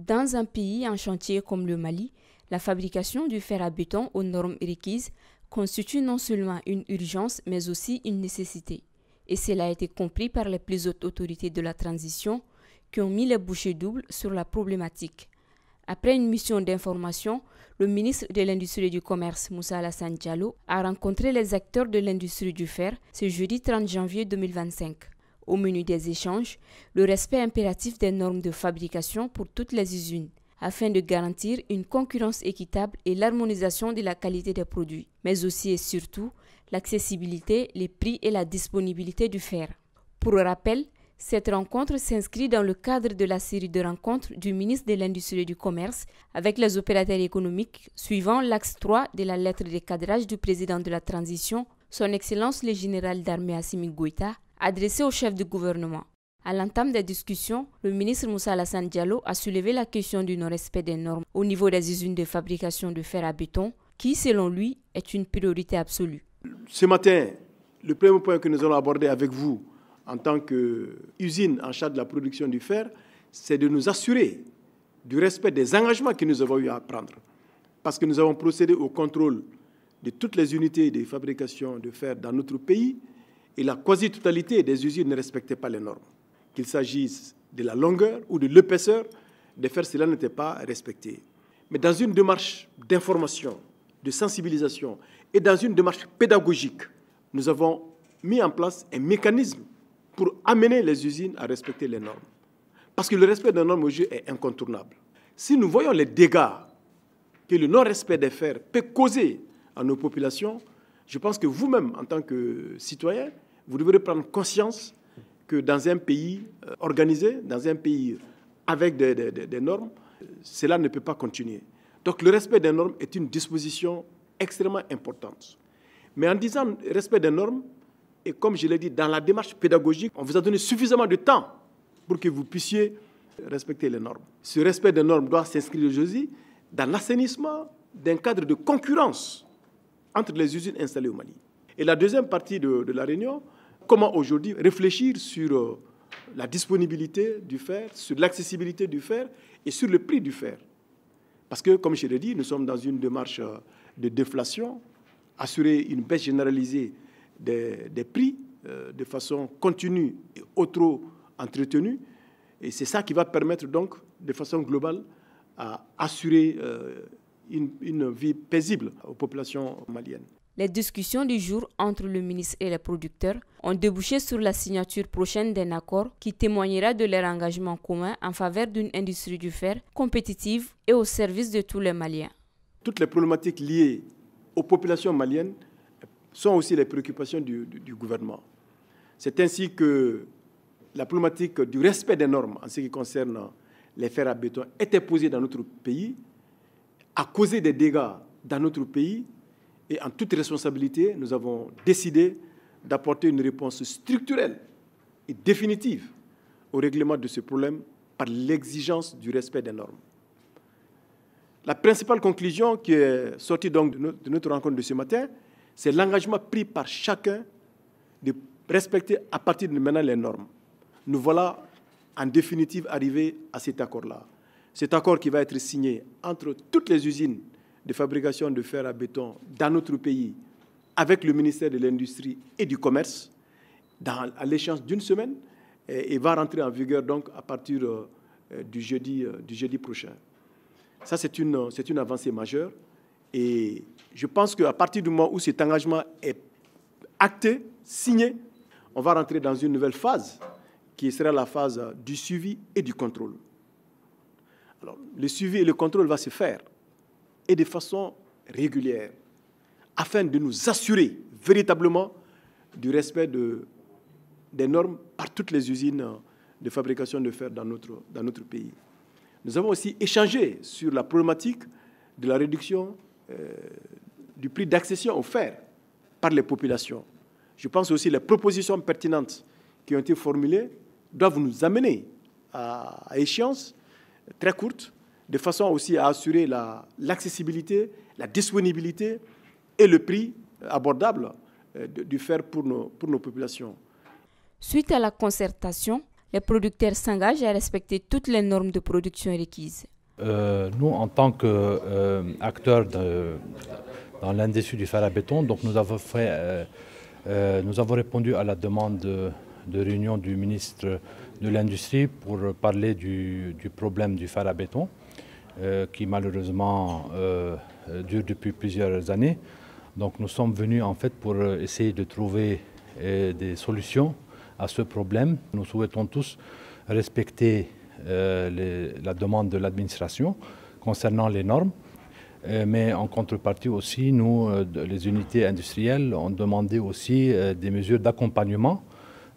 Dans un pays en chantier comme le Mali, la fabrication du fer à béton aux normes requises constitue non seulement une urgence, mais aussi une nécessité. Et cela a été compris par les plus hautes autorités de la transition qui ont mis les bouchées doubles sur la problématique. Après une mission d'information, le ministre de l'Industrie et du Commerce, Moussa Alassane Diallo, a rencontré les acteurs de l'industrie du fer ce jeudi 30 janvier 2025. Au menu des échanges, le respect impératif des normes de fabrication pour toutes les usines, afin de garantir une concurrence équitable et l'harmonisation de la qualité des produits, mais aussi et surtout l'accessibilité, les prix et la disponibilité du fer. Pour rappel, cette rencontre s'inscrit dans le cadre de la série de rencontres du ministre de l'Industrie et du Commerce avec les opérateurs économiques suivant l'axe 3 de la lettre de cadrage du président de la transition, son Excellence le général d'armée Assimi Goïta, adressée au chef du gouvernement. À l'entame des discussions, le ministre Moussa Alassane Diallo a soulevé la question du non-respect des normes au niveau des usines de fabrication de fer à béton, qui, selon lui, est une priorité absolue. Ce matin, le premier point que nous allons aborder avec vous, en tant qu'usine en charge de la production du fer, c'est de nous assurer du respect des engagements que nous avons eu à prendre. Parce que nous avons procédé au contrôle de toutes les unités de fabrication de fer dans notre pays et la quasi-totalité des usines ne respectaient pas les normes. Qu'il s'agisse de la longueur ou de l'épaisseur des fers, cela n'était pas respecté. Mais dans une démarche d'information, de sensibilisation et dans une démarche pédagogique, nous avons mis en place un mécanisme pour amener les usines à respecter les normes. Parce que le respect des normes aujourd'hui est incontournable. Si nous voyons les dégâts que le non-respect des fers peut causer à nos populations, je pense que vous-même, en tant que citoyen, vous devrez prendre conscience que dans un pays organisé, dans un pays avec des normes, cela ne peut pas continuer. Donc le respect des normes est une disposition extrêmement importante. Mais en disant respect des normes, et comme je l'ai dit, dans la démarche pédagogique, on vous a donné suffisamment de temps pour que vous puissiez respecter les normes. Ce respect des normes doit s'inscrire aujourd'hui dans l'assainissement d'un cadre de concurrence entre les usines installées au Mali. Et la deuxième partie de la réunion, comment aujourd'hui réfléchir sur la disponibilité du fer, sur l'accessibilité du fer et sur le prix du fer. Parce que, comme je l'ai dit, nous sommes dans une démarche de déflation, assurer une baisse généralisée des prix de façon continue et auto-entretenue. Et c'est ça qui va permettre donc, de façon globale, à assurer une vie paisible aux populations maliennes. Les discussions du jour entre le ministre et les producteurs ont débouché sur la signature prochaine d'un accord qui témoignera de leur engagement commun en faveur d'une industrie du fer compétitive et au service de tous les Maliens. Toutes les problématiques liées aux populations maliennes sont aussi les préoccupations du gouvernement. C'est ainsi que la problématique du respect des normes en ce qui concerne les fers à béton était posée dans notre pays, a causé des dégâts dans notre pays et en toute responsabilité, nous avons décidé d'apporter une réponse structurelle et définitive au règlement de ce problème par l'exigence du respect des normes. La principale conclusion qui est sortie donc de notre rencontre de ce matin, c'est l'engagement pris par chacun de respecter à partir de maintenant les normes. Nous voilà en définitive arrivés à cet accord-là. Cet accord qui va être signé entre toutes les usines de fabrication de fer à béton dans notre pays avec le ministère de l'Industrie et du Commerce à l'échéance d'une semaine et va rentrer en vigueur donc à partir du jeudi prochain. Ça, c'est une avancée majeure et je pense qu'à partir du moment où cet engagement est acté, signé, on va rentrer dans une nouvelle phase qui sera la phase du suivi et du contrôle. Alors, le suivi et le contrôle va se faire et de façon régulière afin de nous assurer véritablement du respect des normes par toutes les usines de fabrication de fer dans notre pays. Nous avons aussi échangé sur la problématique de la réduction du prix d'accession au fer par les populations. Je pense aussi que les propositions pertinentes qui ont été formulées doivent nous amener à échéance très courte, de façon aussi à assurer l'accessibilité, la disponibilité et le prix abordable du fer pour nos populations. Suite à la concertation, Les producteurs s'engagent à respecter toutes les normes de production requises. Nous, en tant qu'acteurs dans l'industrie du fer à béton, donc nous avons répondu à la demande de réunion du ministre de l'Industrie pour parler du problème du fer à béton, qui malheureusement dure depuis plusieurs années. Donc nous sommes venus en fait pour essayer de trouver des solutions à ce problème. Nous souhaitons tous respecter la demande de l'administration concernant les normes, mais en contrepartie aussi, nous, les unités industrielles, ont demandé aussi des mesures d'accompagnement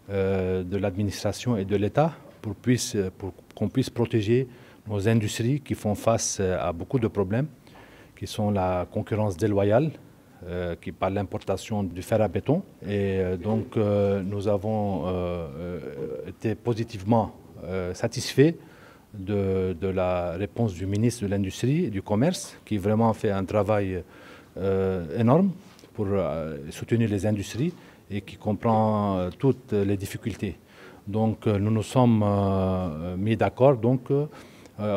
de l'administration et de l'État pour qu'on puisse protéger nos industries qui font face à beaucoup de problèmes, qui sont la concurrence déloyale, qui par l'importation du fer à béton. Et donc nous avons été positivement satisfaits de la réponse du ministre de l'Industrie et du Commerce, qui vraiment fait un travail énorme pour soutenir les industries et qui comprend toutes les difficultés. Donc nous nous sommes mis d'accord que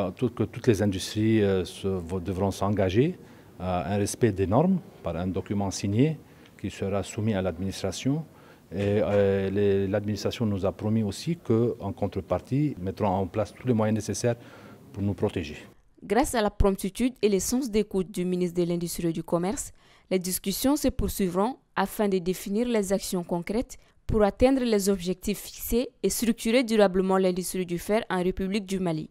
toutes les industries devront s'engager à un respect des normes par un document signé qui sera soumis à l'administration. Et l'administration nous a promis aussi qu'en contrepartie, mettront en place tous les moyens nécessaires pour nous protéger. Grâce à la promptitude et le sens d'écoute du ministre de l'Industrie et du Commerce, les discussions se poursuivront afin de définir les actions concrètes pour atteindre les objectifs fixés et structurer durablement l'industrie du fer en République du Mali.